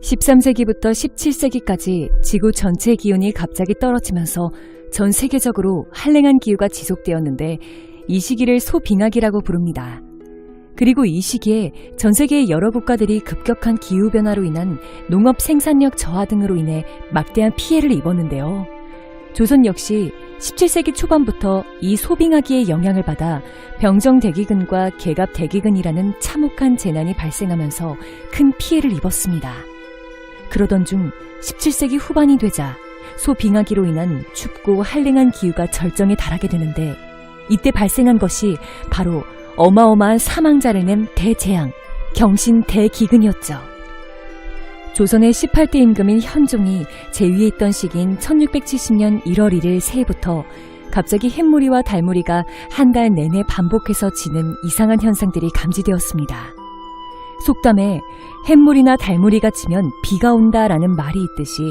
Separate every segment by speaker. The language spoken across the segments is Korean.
Speaker 1: 13세기부터 17세기까지 지구 전체 기온이 갑자기 떨어지면서 전 세계적으로 한랭한 기후가 지속되었는데 이 시기를 소빙하기라고 부릅니다. 그리고 이 시기에 전 세계의 여러 국가들이 급격한 기후변화로 인한 농업 생산력 저하 등으로 인해 막대한 피해를 입었는데요. 조선 역시 17세기 초반부터 이 소빙하기의 영향을 받아 병정대기근과 개갑대기근이라는 참혹한 재난이 발생하면서 큰 피해를 입었습니다. 그러던 중 17세기 후반이 되자 소빙하기로 인한 춥고 한랭한 기후가 절정에 달하게 되는데 이때 발생한 것이 바로 어마어마한 사망자를 낸 대재앙, 경신대기근이었죠. 조선의 18대 임금인 현종이 재위에 있던 시기인 1670년 1월 1일 새해부터 갑자기 햇무리와 달무리가 한 달 내내 반복해서 지는 이상한 현상들이 감지되었습니다. 속담에 햇무리나 달무리가 지면 비가 온다라는 말이 있듯이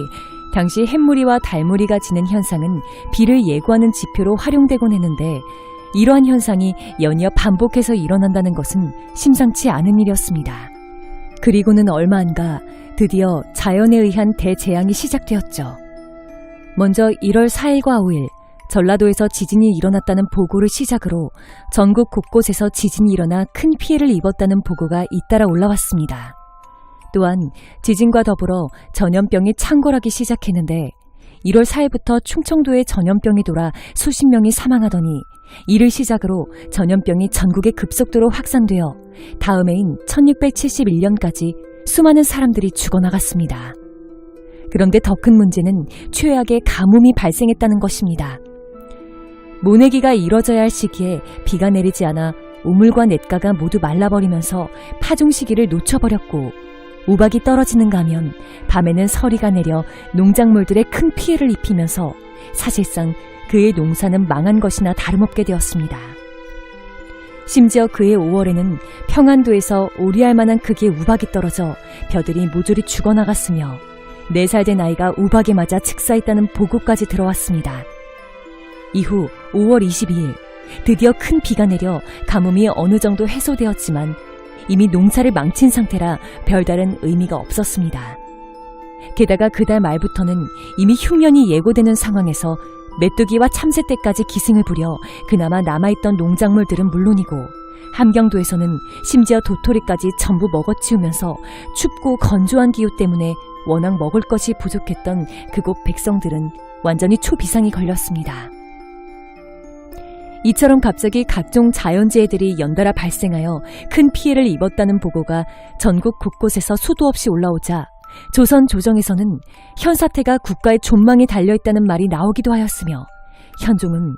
Speaker 1: 당시 햇무리와 달무리가 지는 현상은 비를 예고하는 지표로 활용되곤 했는데 이러한 현상이 연이어 반복해서 일어난다는 것은 심상치 않은 일이었습니다. 그리고는 얼마 안가 드디어 자연에 의한 대재앙이 시작되었죠. 먼저 1월 4일과 5일 전라도에서 지진이 일어났다는 보고를 시작으로 전국 곳곳에서 지진이 일어나 큰 피해를 입었다는 보고가 잇따라 올라왔습니다. 또한 지진과 더불어 전염병이 창궐하기 시작했는데 1월 4일부터 충청도에 전염병이 돌아 수십 명이 사망하더니 이를 시작으로 전염병이 전국에 급속도로 확산되어 다음 해인 1671년까지 수많은 사람들이 죽어나갔습니다. 그런데 더 큰 문제는 최악의 가뭄이 발생했다는 것입니다. 모내기가 이뤄져야 할 시기에 비가 내리지 않아 우물과 냇가가 모두 말라버리면서 파종 시기를 놓쳐버렸고 우박이 떨어지는가 하면 밤에는 서리가 내려 농작물들에 큰 피해를 입히면서 사실상 그의 농사는 망한 것이나 다름없게 되었습니다. 심지어 그해 5월에는 평안도에서 오리할 만한 크기의 우박이 떨어져 벼들이 모조리 죽어나갔으며 4살 된 아이가 우박에 맞아 즉사했다는 보고까지 들어왔습니다. 이후 5월 22일 드디어 큰 비가 내려 가뭄이 어느 정도 해소되었지만 이미 농사를 망친 상태라 별다른 의미가 없었습니다. 게다가 그달 말부터는 이미 흉년이 예고되는 상황에서 메뚜기와 참새떼까지 기승을 부려 그나마 남아있던 농작물들은 물론이고 함경도에서는 심지어 도토리까지 전부 먹어치우면서 춥고 건조한 기후 때문에 워낙 먹을 것이 부족했던 그곳 백성들은 완전히 초비상이 걸렸습니다. 이처럼 갑자기 각종 자연재해들이 연달아 발생하여 큰 피해를 입었다는 보고가 전국 곳곳에서 수도 없이 올라오자 조선 조정에서는 현사태가 국가의 존망에 달려있다는 말이 나오기도 하였으며 현종은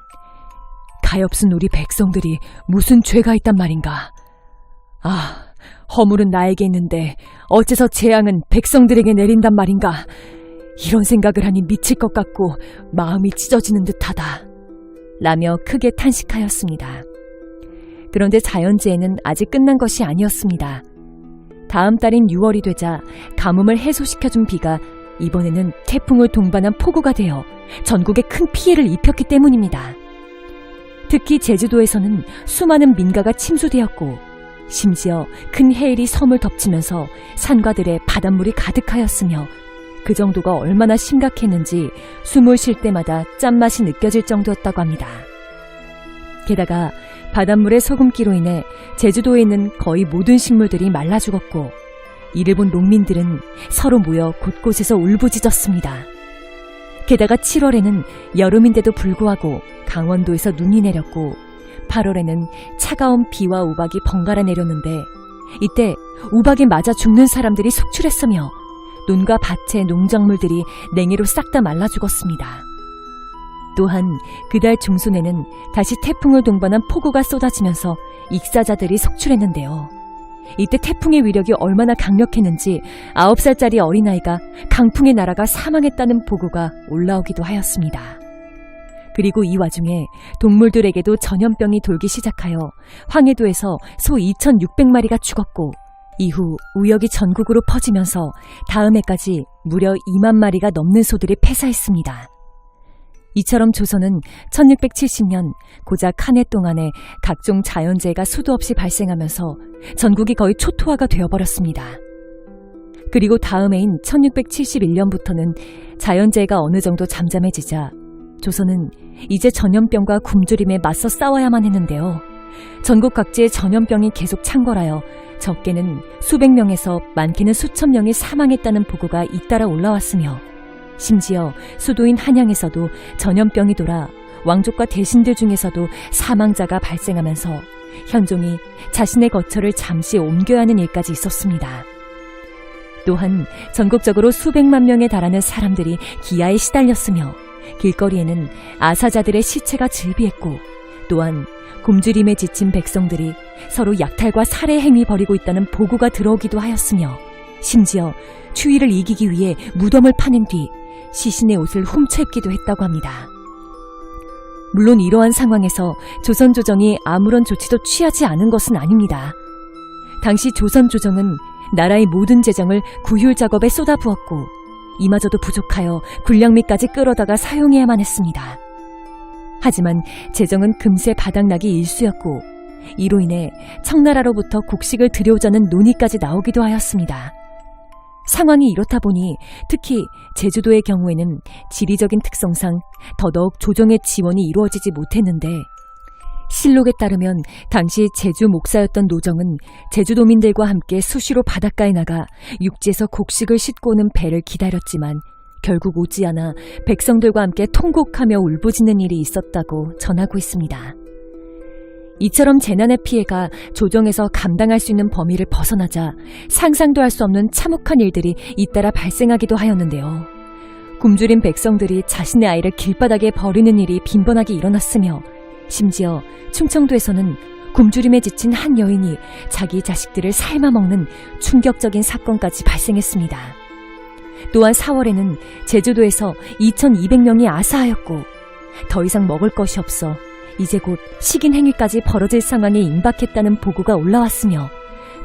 Speaker 1: 가엾은 우리 백성들이 무슨 죄가 있단 말인가. 아, 허물은 나에게 있는데 어째서 재앙은 백성들에게 내린단 말인가. 이런 생각을 하니 미칠 것 같고 마음이 찢어지는 듯하다 라며 크게 탄식하였습니다. 그런데 자연재해는 아직 끝난 것이 아니었습니다. 다음 달인 6월이 되자 가뭄을 해소시켜준 비가 이번에는 태풍을 동반한 폭우가 되어 전국에 큰 피해를 입혔기 때문입니다. 특히 제주도에서는 수많은 민가가 침수되었고 심지어 큰 해일이 섬을 덮치면서 산과들에 바닷물이 가득하였으며 그 정도가 얼마나 심각했는지 숨을 쉴 때마다 짠맛이 느껴질 정도였다고 합니다. 게다가 바닷물의 서금기로 인해 제주도에 있는 거의 모든 식물들이 말라 죽었고 이를 본 농민들은 서로 모여 곳곳에서 울부짖었습니다. 게다가 7월에는 여름인데도 불구하고 강원도에서 눈이 내렸고 8월에는 차가운 비와 우박이 번갈아 내렸는데 이때 우박에 맞아 죽는 사람들이 속출했으며 논과 밭의 농작물들이 냉이로 싹 다 말라 죽었습니다. 또한 그달 중순에는 다시 태풍을 동반한 폭우가 쏟아지면서 익사자들이 속출했는데요. 이때 태풍의 위력이 얼마나 강력했는지 9살짜리 어린아이가 강풍에 날아가 사망했다는 보고가 올라오기도 하였습니다. 그리고 이 와중에 동물들에게도 전염병이 돌기 시작하여 황해도에서 소 2,600마리가 죽었고 이후 우역이 전국으로 퍼지면서 다음 해까지 무려 2만 마리가 넘는 소들이 폐사했습니다. 이처럼 조선은 1670년 고작 한 해 동안에 각종 자연재해가 수도 없이 발생하면서 전국이 거의 초토화가 되어버렸습니다. 그리고 다음해인 1671년부터는 자연재해가 어느 정도 잠잠해지자 조선은 이제 전염병과 굶주림에 맞서 싸워야만 했는데요. 전국 각지에 전염병이 계속 창궐하여 적게는 수백 명에서 많게는 수천 명이 사망했다는 보고가 잇따라 올라왔으며 심지어 수도인 한양에서도 전염병이 돌아 왕족과 대신들 중에서도 사망자가 발생하면서 현종이 자신의 거처를 잠시 옮겨야 하는 일까지 있었습니다. 또한 전국적으로 수백만 명에 달하는 사람들이 기아에 시달렸으며 길거리에는 아사자들의 시체가 즐비했고 또한 굶주림에 지친 백성들이 서로 약탈과 살해 행위 벌이고 있다는 보고가 들어오기도 하였으며 심지어 추위를 이기기 위해 무덤을 파낸 뒤 시신의 옷을 훔쳐입기도 했다고 합니다. 물론 이러한 상황에서 조선조정이 아무런 조치도 취하지 않은 것은 아닙니다. 당시 조선조정은 나라의 모든 재정을 구휼 작업에 쏟아부었고 이마저도 부족하여 군량미까지 끌어다가 사용해야만 했습니다. 하지만 재정은 금세 바닥나기 일쑤였고 이로 인해 청나라로부터 곡식을 들여오자는 논의까지 나오기도 하였습니다. 상황이 이렇다 보니 특히 제주도의 경우에는 지리적인 특성상 더더욱 조정의 지원이 이루어지지 못했는데 실록에 따르면 당시 제주 목사였던 노정은 제주도민들과 함께 수시로 바닷가에 나가 육지에서 곡식을 싣고 오는 배를 기다렸지만 결국 오지 않아 백성들과 함께 통곡하며 울부짖는 일이 있었다고 전하고 있습니다. 이처럼 재난의 피해가 조정에서 감당할 수 있는 범위를 벗어나자 상상도 할 수 없는 참혹한 일들이 잇따라 발생하기도 하였는데요. 굶주린 백성들이 자신의 아이를 길바닥에 버리는 일이 빈번하게 일어났으며 심지어 충청도에서는 굶주림에 지친 한 여인이 자기 자식들을 삶아먹는 충격적인 사건까지 발생했습니다. 또한 4월에는 제주도에서 2,200명이 아사하였고 더 이상 먹을 것이 없어 이제 곧 식인 행위까지 벌어질 상황에 임박했다는 보고가 올라왔으며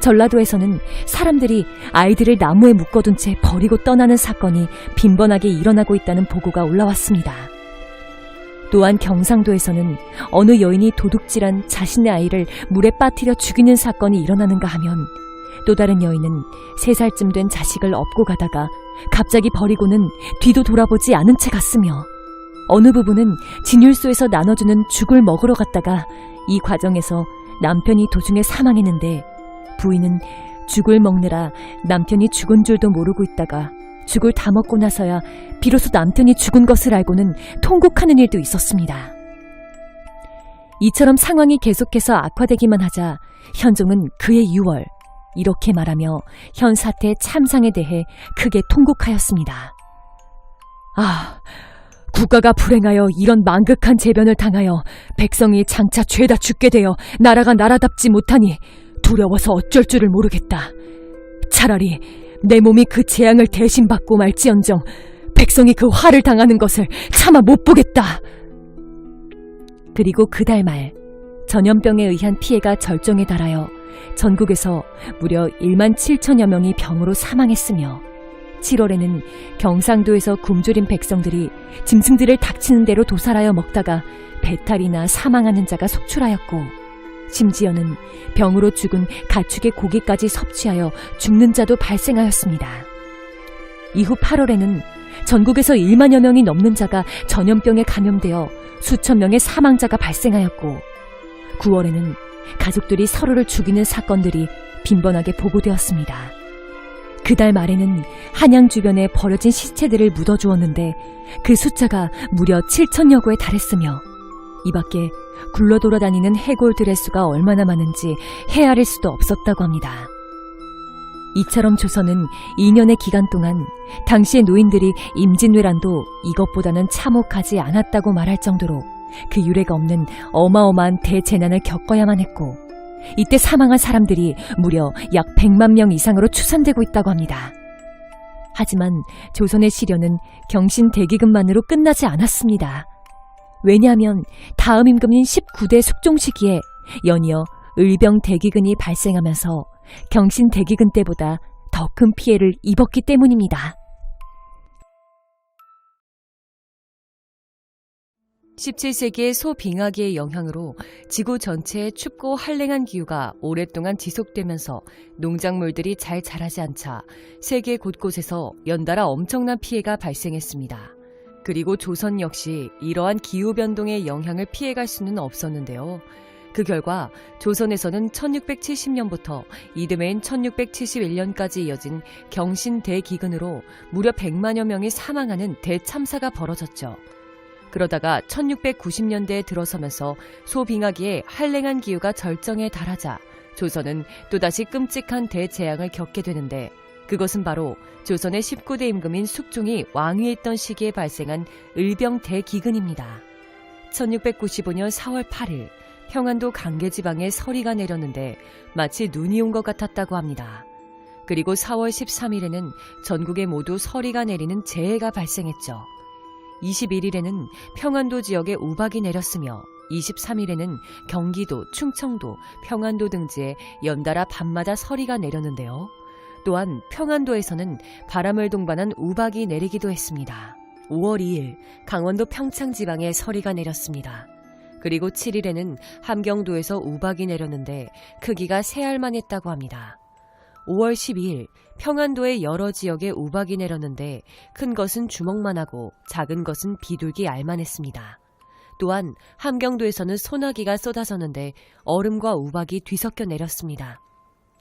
Speaker 1: 전라도에서는 사람들이 아이들을 나무에 묶어둔 채 버리고 떠나는 사건이 빈번하게 일어나고 있다는 보고가 올라왔습니다. 또한 경상도에서는 어느 여인이 도둑질한 자신의 아이를 물에 빠뜨려 죽이는 사건이 일어나는가 하면 또 다른 여인은 3살쯤 된 자식을 업고 가다가 갑자기 버리고는 뒤도 돌아보지 않은 채 갔으며 어느 부부는 진율소에서 나눠주는 죽을 먹으러 갔다가 이 과정에서 남편이 도중에 사망했는데 부인은 죽을 먹느라 남편이 죽은 줄도 모르고 있다가 죽을 다 먹고 나서야 비로소 남편이 죽은 것을 알고는 통곡하는 일도 있었습니다. 이처럼 상황이 계속해서 악화되기만 하자 현종은 그해 6월 이렇게 말하며 현 사태 참상에 대해 크게 통곡하였습니다. 국가가 불행하여 이런 망극한 재변을 당하여 백성이 장차 죄다 죽게 되어 나라가 나라답지 못하니 두려워서 어쩔 줄을 모르겠다. 차라리 내 몸이 그 재앙을 대신 받고 말지언정 백성이 그 화를 당하는 것을 차마 못 보겠다. 그리고 그달 말 전염병에 의한 피해가 절정에 달하여 전국에서 무려 1만 7천여 명이 병으로 사망했으며 7월에는 경상도에서 굶주린 백성들이 짐승들을 닥치는 대로 도살하여 먹다가 배탈이나 사망하는 자가 속출하였고 심지어는 병으로 죽은 가축의 고기까지 섭취하여 죽는 자도 발생하였습니다. 이후 8월에는 전국에서 1만여 명이 넘는 자가 전염병에 감염되어 수천 명의 사망자가 발생하였고 9월에는 가족들이 서로를 죽이는 사건들이 빈번하게 보고되었습니다. 그달 말에는 한양 주변에 버려진 시체들을 묻어주었는데 그 숫자가 무려 7천여 구에 달했으며 이 밖에 굴러돌아다니는 해골들의 수가 얼마나 많은지 헤아릴 수도 없었다고 합니다. 이처럼 조선은 2년의 기간 동안 당시의 노인들이 임진왜란도 이것보다는 참혹하지 않았다고 말할 정도로 그 유례가 없는 어마어마한 대재난을 겪어야만 했고 이때 사망한 사람들이 무려 약 100만 명 이상으로 추산되고 있다고 합니다. 하지만 조선의 시련은 경신 대기근만으로 끝나지 않았습니다. 왜냐하면 다음 임금인 19대 숙종 시기에 연이어 을병 대기근이 발생하면서 경신 대기근 때보다 더 큰 피해를 입었기 때문입니다. 17세기의 소빙하기의 영향으로 지구 전체의 춥고 한랭한 기후가 오랫동안 지속되면서 농작물들이 잘 자라지 않자 세계 곳곳에서 연달아 엄청난 피해가 발생했습니다. 그리고 조선 역시 이러한 기후변동의 영향을 피해갈 수는 없었는데요. 그 결과 조선에서는 1670년부터 이듬해인 1671년까지 이어진 경신 대기근으로 무려 100만여 명이 사망하는 대참사가 벌어졌죠. 그러다가 1690년대에 들어서면서 소빙하기에 한랭한 기후가 절정에 달하자 조선은 또다시 끔찍한 대재앙을 겪게 되는데 그것은 바로 조선의 19대 임금인 숙종이 왕위에 있던 시기에 발생한 을병 대기근입니다. 1695년 4월 8일 평안도 강계지방에 서리가 내렸는데 마치 눈이 온 것 같았다고 합니다. 그리고 4월 13일에는 전국에 모두 서리가 내리는 재해가 발생했죠. 21일에는 평안도 지역에 우박이 내렸으며 23일에는 경기도, 충청도, 평안도 등지에 연달아 밤마다 서리가 내렸는데요. 또한 평안도에서는 바람을 동반한 우박이 내리기도 했습니다. 5월 2일 강원도 평창 지방에 서리가 내렸습니다. 그리고 7일에는 함경도에서 우박이 내렸는데 크기가 3알만 했다고 합니다. 5월 12일 평안도의 여러 지역에 우박이 내렸는데 큰 것은 주먹만 하고 작은 것은 비둘기 알만 했습니다. 또한 함경도에서는 소나기가 쏟아졌는데 얼음과 우박이 뒤섞여 내렸습니다.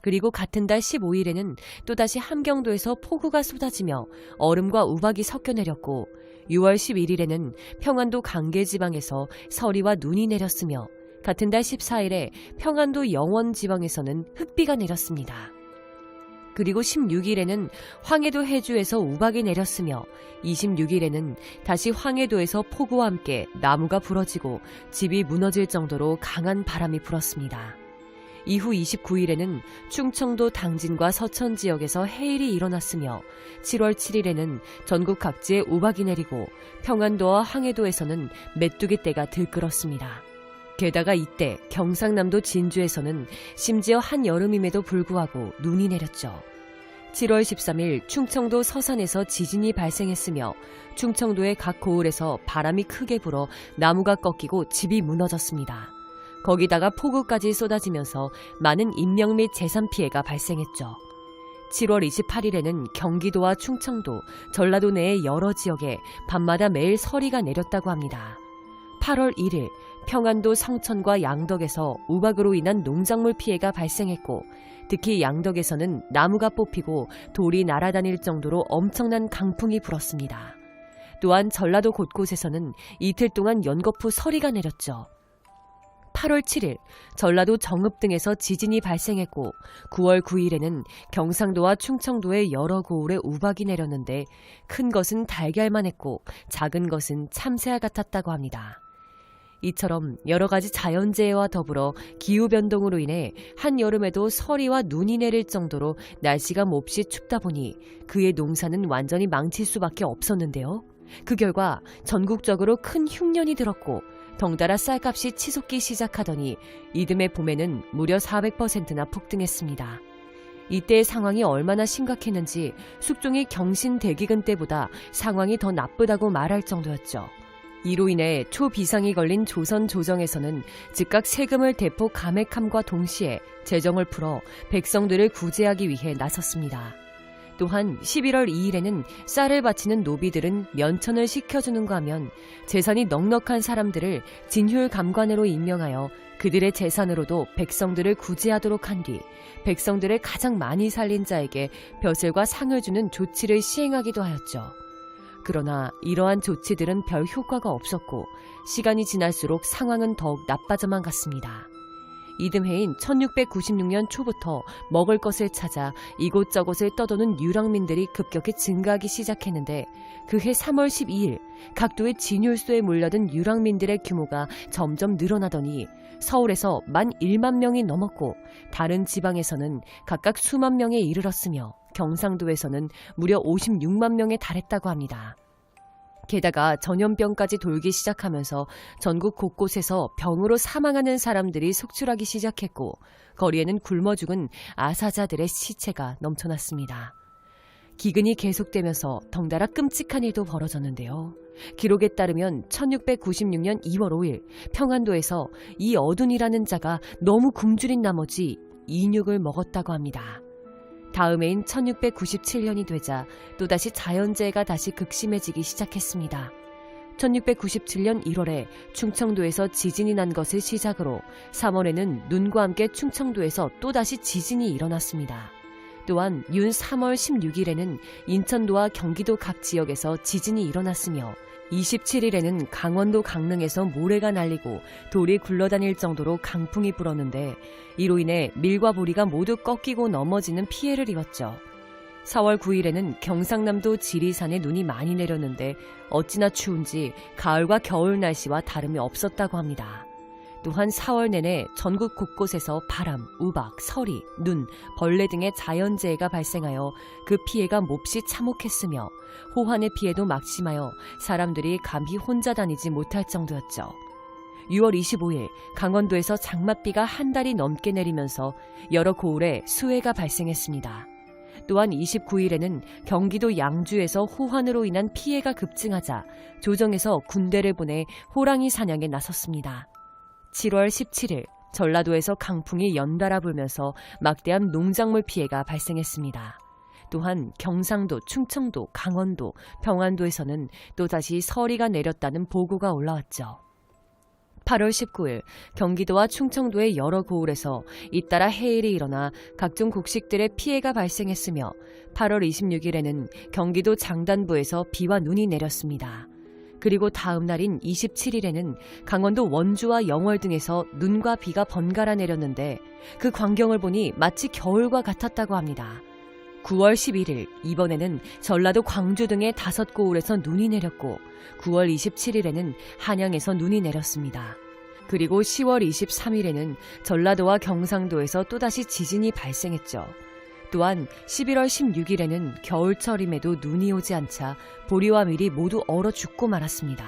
Speaker 1: 그리고 같은 달 15일에는 또다시 함경도에서 폭우가 쏟아지며 얼음과 우박이 섞여 내렸고 6월 11일에는 평안도 강계지방에서 서리와 눈이 내렸으며 같은 달 14일에 평안도 영원지방에서는 흙비가 내렸습니다. 그리고 16일에는 황해도 해주에서 우박이 내렸으며 26일에는 다시 황해도에서 폭우와 함께 나무가 부러지고 집이 무너질 정도로 강한 바람이 불었습니다. 이후 29일에는 충청도 당진과 서천 지역에서 해일이 일어났으며 7월 7일에는 전국 각지에 우박이 내리고 평안도와 황해도에서는 메뚜기떼가 들끓었습니다. 게다가 이때 경상남도 진주에서는 심지어 한여름임에도 불구하고 눈이 내렸죠. 7월 13일 충청도 서산에서 지진이 발생했으며 충청도의 각 고을에서 바람이 크게 불어 나무가 꺾이고 집이 무너졌습니다. 거기다가 폭우까지 쏟아지면서 많은 인명 및 재산 피해가 발생했죠. 7월 28일에는 경기도와 충청도, 전라도 내의 여러 지역에 밤마다 매일 서리가 내렸다고 합니다. 8월 1일 평안도 성천과 양덕에서 우박으로 인한 농작물 피해가 발생했고 특히 양덕에서는 나무가 뽑히고 돌이 날아다닐 정도로 엄청난 강풍이 불었습니다. 또한 전라도 곳곳에서는 이틀 동안 연거푸 서리가 내렸죠. 8월 7일 전라도 정읍 등에서 지진이 발생했고 9월 9일에는 경상도와 충청도의 여러 고을에 우박이 내렸는데 큰 것은 달걀만 했고 작은 것은 참새와 같았다고 합니다. 이처럼 여러 가지 자연재해와 더불어 기후변동으로 인해 한여름에도 서리와 눈이 내릴 정도로 날씨가 몹시 춥다 보니 그의 농사는 완전히 망칠 수밖에 없었는데요. 그 결과 전국적으로 큰 흉년이 들었고 덩달아 쌀값이 치솟기 시작하더니 이듬해 봄에는 무려 400%나 폭등했습니다. 이때의 상황이 얼마나 심각했는지 숙종이 경신 대기근 때보다 상황이 더 나쁘다고 말할 정도였죠. 이로 인해 초비상이 걸린 조선 조정에서는 즉각 세금을 대폭 감액함과 동시에 재정을 풀어 백성들을 구제하기 위해 나섰습니다. 또한 11월 2일에는 쌀을 바치는 노비들은 면천을 시켜주는가 하면 재산이 넉넉한 사람들을 진휼감관으로 임명하여 그들의 재산으로도 백성들을 구제하도록 한 뒤 백성들을 가장 많이 살린 자에게 벼슬과 상을 주는 조치를 시행하기도 하였죠. 그러나 이러한 조치들은 별 효과가 없었고 시간이 지날수록 상황은 더욱 나빠져만 갔습니다. 이듬해인 1696년 초부터 먹을 것을 찾아 이곳저곳을 떠도는 유랑민들이 급격히 증가하기 시작했는데 그해 3월 12일 각도의 진율소에 몰려든 유랑민들의 규모가 점점 늘어나더니 서울에서 1만 명이 넘었고 다른 지방에서는 각각 수만 명에 이르렀으며 경상도에서는 무려 56만 명에 달했다고 합니다. 게다가 전염병까지 돌기 시작하면서 전국 곳곳에서 병으로 사망하는 사람들이 속출하기 시작했고 거리에는 굶어 죽은 아사자들의 시체가 넘쳐났습니다. 기근이 계속되면서 덩달아 끔찍한 일도 벌어졌는데요. 기록에 따르면 1696년 2월 5일 평안도에서 이 어둔이라는 자가 너무 굶주린 나머지 인육을 먹었다고 합니다. 다음 해인 1697년이 되자 또다시 자연재해가 다시 극심해지기 시작했습니다. 1697년 1월에 충청도에서 지진이 난 것을 시작으로 3월에는 눈과 함께 충청도에서 또다시 지진이 일어났습니다. 또한 윤 3월 16일에는 인천도와 경기도 각 지역에서 지진이 일어났으며 27일에는 강원도 강릉에서 모래가 날리고 돌이 굴러다닐 정도로 강풍이 불었는데 이로 인해 밀과 보리가 모두 꺾이고 넘어지는 피해를 입었죠. 4월 9일에는 경상남도 지리산에 눈이 많이 내렸는데 어찌나 추운지 가을과 겨울 날씨와 다름이 없었다고 합니다. 또한 4월 내내 전국 곳곳에서 바람, 우박, 서리, 눈, 벌레 등의 자연재해가 발생하여 그 피해가 몹시 참혹했으며 호환의 피해도 막심하여 사람들이 감히 혼자 다니지 못할 정도였죠. 6월 25일 강원도에서 장맛비가 한 달이 넘게 내리면서 여러 고을에 수해가 발생했습니다. 또한 29일에는 경기도 양주에서 호환으로 인한 피해가 급증하자 조정에서 군대를 보내 호랑이 사냥에 나섰습니다. 7월 17일 전라도에서 강풍이 연달아 불면서 막대한 농작물 피해가 발생했습니다. 또한 경상도, 충청도, 강원도, 평안도에서는 또다시 서리가 내렸다는 보고가 올라왔죠. 8월 19일 경기도와 충청도의 여러 고을에서 잇따라 해일이 일어나 각종 곡식들의 피해가 발생했으며 8월 26일에는 경기도 장단부에서 비와 눈이 내렸습니다. 그리고 다음 날인 27일에는 강원도 원주와 영월 등에서 눈과 비가 번갈아 내렸는데 그 광경을 보니 마치 겨울과 같았다고 합니다. 9월 11일 이번에는 전라도 광주 등의 5고을에서 눈이 내렸고 9월 27일에는 한양에서 눈이 내렸습니다. 그리고 10월 23일에는 전라도와 경상도에서 또다시 지진이 발생했죠. 또한 11월 16일에는 겨울철임에도 눈이 오지 않자 보리와 밀이 모두 얼어 죽고 말았습니다.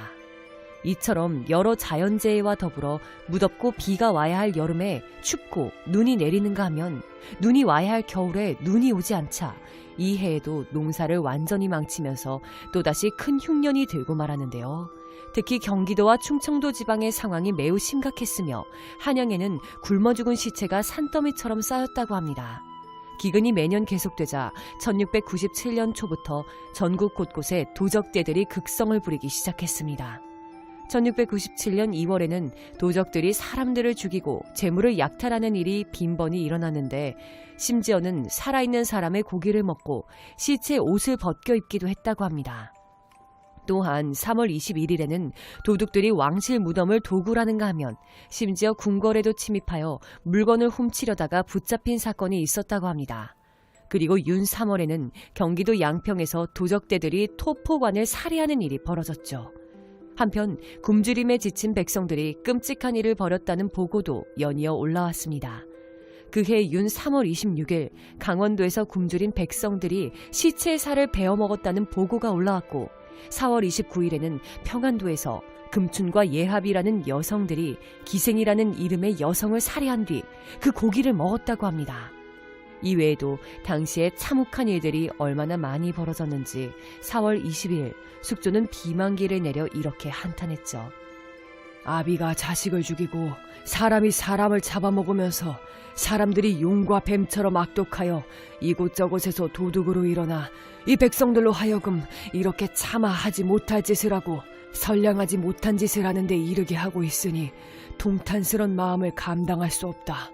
Speaker 1: 이처럼 여러 자연재해와 더불어 무덥고 비가 와야 할 여름에 춥고 눈이 내리는가 하면 눈이 와야 할 겨울에 눈이 오지 않자 이 해에도 농사를 완전히 망치면서 또다시 큰 흉년이 들고 말하는데요. 특히 경기도와 충청도 지방의 상황이 매우 심각했으며 한양에는 굶어 죽은 시체가 산더미처럼 쌓였다고 합니다. 기근이 매년 계속되자 1697년 초부터 전국 곳곳에 도적대들이 극성을 부리기 시작했습니다. 1697년 2월에는 도적들이 사람들을 죽이고 재물을 약탈하는 일이 빈번히 일어났는데 심지어는 살아있는 사람의 고기를 먹고 시체 옷을 벗겨 입기도 했다고 합니다. 또한 3월 21일에는 도둑들이 왕실 무덤을 도굴하는가 하면 심지어 궁궐에도 침입하여 물건을 훔치려다가 붙잡힌 사건이 있었다고 합니다. 그리고 윤 3월에는 경기도 양평에서 도적대들이 토포관을 살해하는 일이 벌어졌죠. 한편 굶주림에 지친 백성들이 끔찍한 일을 벌였다는 보고도 연이어 올라왔습니다. 그해 윤 3월 26일 강원도에서 굶주린 백성들이 시체의 살을 베어 먹었다는 보고가 올라왔고 4월 29일에는 평안도에서 금춘과 예합이라는 여성들이 기생이라는 이름의 여성을 살해한 뒤 그 고기를 먹었다고 합니다. 이외에도 당시에 참혹한 일들이 얼마나 많이 벌어졌는지 4월 20일 숙조는 비만기를 내려 이렇게 한탄했죠. 아비가 자식을 죽이고 사람이 사람을 잡아먹으면서 사람들이 용과 뱀처럼 악독하여 이곳저곳에서 도둑으로 일어나 이 백성들로 하여금 이렇게 차마 하지 못할 짓을 하고 선량하지 못한 짓을 하는데 이르게 하고 있으니 통탄스런 마음을 감당할 수 없다.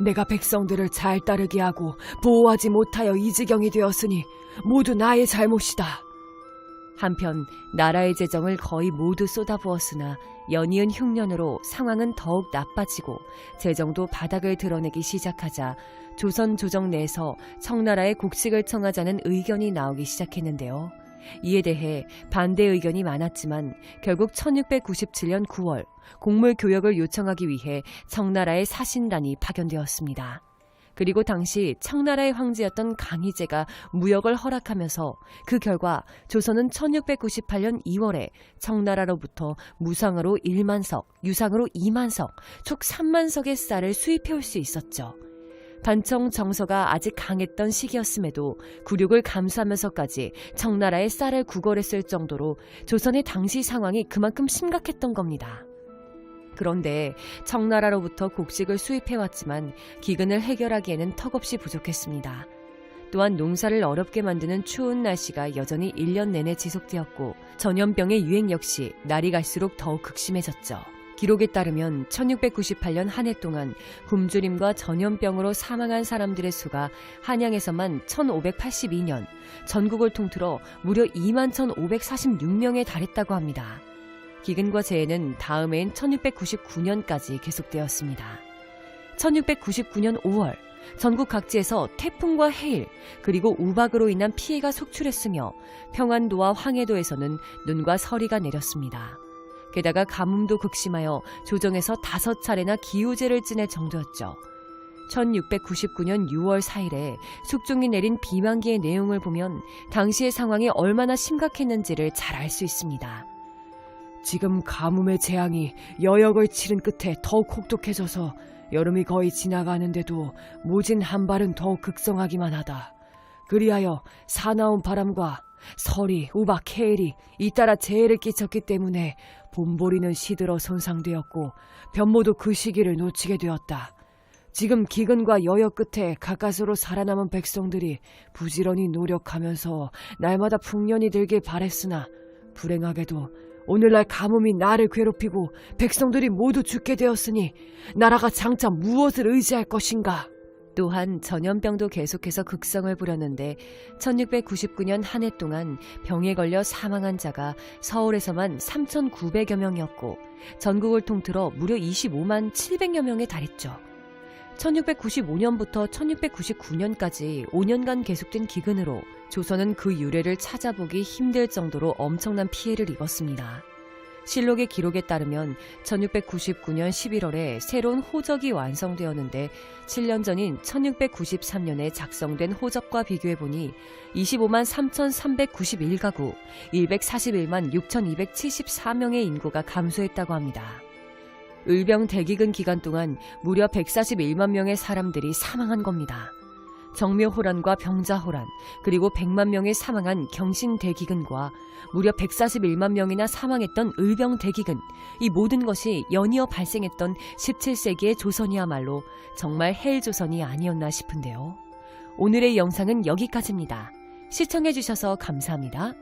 Speaker 1: 내가 백성들을 잘 따르게 하고 보호하지 못하여 이 지경이 되었으니 모두 나의 잘못이다. 한편 나라의 재정을 거의 모두 쏟아부었으나 연이은 흉년으로 상황은 더욱 나빠지고 재정도 바닥을 드러내기 시작하자 조선 조정 내에서 청나라에 곡식을 청하자는 의견이 나오기 시작했는데요. 이에 대해 반대 의견이 많았지만 결국 1697년 9월 곡물 교역을 요청하기 위해 청나라의 사신단이 파견되었습니다. 그리고 당시 청나라의 황제였던 강희제가 무역을 허락하면서 그 결과 조선은 1698년 2월에 청나라로부터 무상으로 1만 석, 유상으로 2만 석, 총 3만 석의 쌀을 수입해올 수 있었죠. 반청 정서가 아직 강했던 시기였음에도 굴욕을 감수하면서까지 청나라의 쌀을 구걸했을 정도로 조선의 당시 상황이 그만큼 심각했던 겁니다. 그런데 청나라로부터 곡식을 수입해왔지만 기근을 해결하기에는 턱없이 부족했습니다. 또한 농사를 어렵게 만드는 추운 날씨가 여전히 1년 내내 지속되었고 전염병의 유행 역시 날이 갈수록 더욱 극심해졌죠. 기록에 따르면 1698년 한 해 동안 굶주림과 전염병으로 사망한 사람들의 수가 한양에서만 1582년 전국을 통틀어 무려 21,546명에 달했다고 합니다. 기근과 재해는 다음 해인 1699년까지 계속되었습니다. 1699년 5월 전국 각지에서 태풍과 해일 그리고 우박으로 인한 피해가 속출했으며 평안도와 황해도에서는 눈과 서리가 내렸습니다. 게다가 가뭄도 극심하여 조정에서 5차례나 기우제를 지낼 정도였죠. 1699년 6월 4일에 숙종이 내린 비만기의 내용을 보면 당시의 상황이 얼마나 심각했는지를 잘 알 수 있습니다. 지금 가뭄의 재앙이 여역을 치른 끝에 더욱 혹독해져서 여름이 거의 지나가는데도 모진 한발은 더욱 극성하기만 하다. 그리하여 사나운 바람과 서리, 우박, 해일이 잇따라 재해를 끼쳤기 때문에 봄보리는 시들어 손상되었고 변모도 그 시기를 놓치게 되었다. 지금 기근과 여역 끝에 가까스로 살아남은 백성들이 부지런히 노력하면서 날마다 풍년이 들길 바랬으나 불행하게도 오늘날 가뭄이 나를 괴롭히고 백성들이 모두 죽게 되었으니 나라가 장차 무엇을 의지할 것인가? 또한 전염병도 계속해서 극성을 부렸는데 1699년 한 해 동안 병에 걸려 사망한 자가 서울에서만 3,900여 명이었고 전국을 통틀어 무려 25만 700여 명에 달했죠. 1695년부터 1699년까지 5년간 계속된 기근으로 조선은 그 유래를 찾아보기 힘들 정도로 엄청난 피해를 입었습니다. 실록의 기록에 따르면 1699년 11월에 새로운 호적이 완성되었는데 7년 전인 1693년에 작성된 호적과 비교해보니 25만 3,391가구, 141만 6,274명의 인구가 감소했다고 합니다. 을병 대기근 기간 동안 무려 141만 명의 사람들이 사망한 겁니다. 정묘호란과 병자호란, 그리고 100만 명이 사망한 경신대기근과 무려 141만 명이나 사망했던 을병대기근, 이 모든 것이 연이어 발생했던 17세기의 조선이야말로 정말 헬조선이 아니었나 싶은데요. 오늘의 영상은 여기까지입니다. 시청해주셔서 감사합니다.